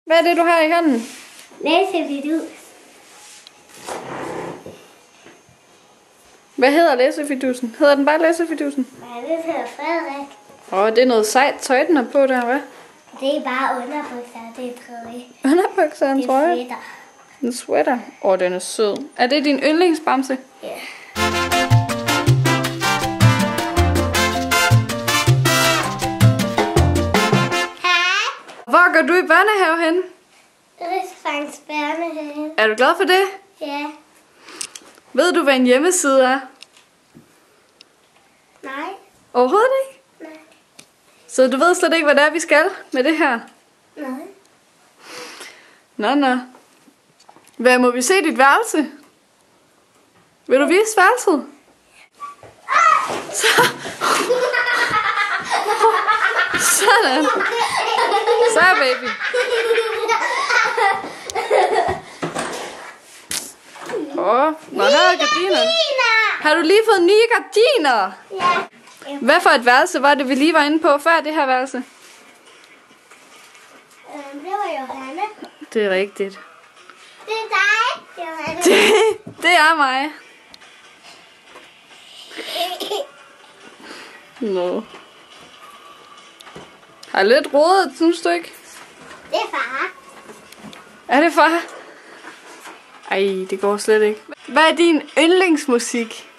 Hvad er det, du har i hånden? Læsefidus. Hvad hedder læsefidusen? Hedder den bare læsefidusen? Nej, det hedder Frederik. Det er noget sejt tøj, den har på der, hvad? Det er bare underbukser, det er trøje. Underbukser, en Det er trøje? sweater. En sweater. Den er sød. Er det din yndlingsbamse? Ja. Hej. Hvor går du i børnehave hen? Rigsfangs børnehave. Er du glad for det? Ja. Ved du, hvad en hjemmeside er? Nej. Overhovedet ikke? Nej. Så du ved slet ikke, hvad det er, vi skal med det her? Nej. Nå. Hvad, må vi se dit værelse? Vil du vise værelset? Sådan. Så baby. Nå, her er gardiner. Har du lige fået nye gardiner? Ja. Hvad for et værelse var det, vi lige var inde på før det her værelse? Det var Johanne. Det er rigtigt. Det er dig, Johanne. Det er mig. Nå. Har lidt rodet, synes du ikke? Det er far. Er det far? Ej, det går slet ikke. Hvad er din yndlingsmusik?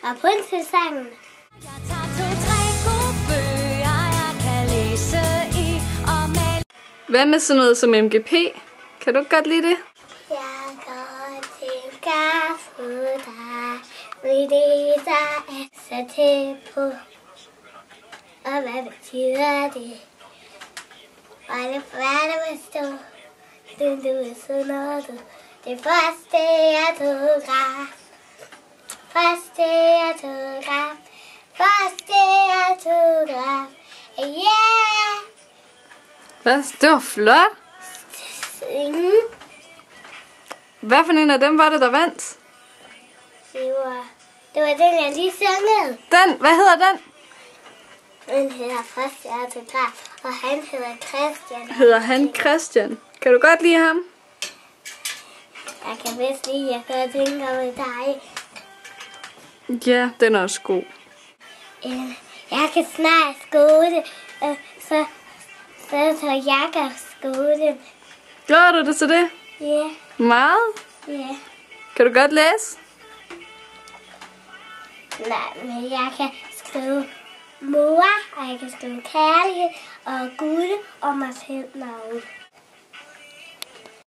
Rapunzel-sangen. Hvad med sådan noget som MGP? Kan du godt lide det? Jeg går til kaffe dig, fordi der er så tæt på. Og hvad betyder det? Og det færdige vil stå, den du er sådan noget. Det første autograf. Første autograf. Første autograf. Yeah! Hvad? Det var flot. Hvad for en af dem var det, der vandt? Det var den, jeg lige sangede. Den? Hvad hedder den? Den hedder Første autograf, og han hedder Christian. Hedder han Christian? Kan du godt lide ham? Jeg kan bedst lide, jeg kan tænke over dig. Ja, den er også god. Jeg kan snart skole, så tager jeg kan skole. Gør du det til det? Ja, Meget? ja. Kan du godt læse? Nej, men jeg kan skrive mor, og jeg kan skrive kærlighed, og Gud, og mig selv navn.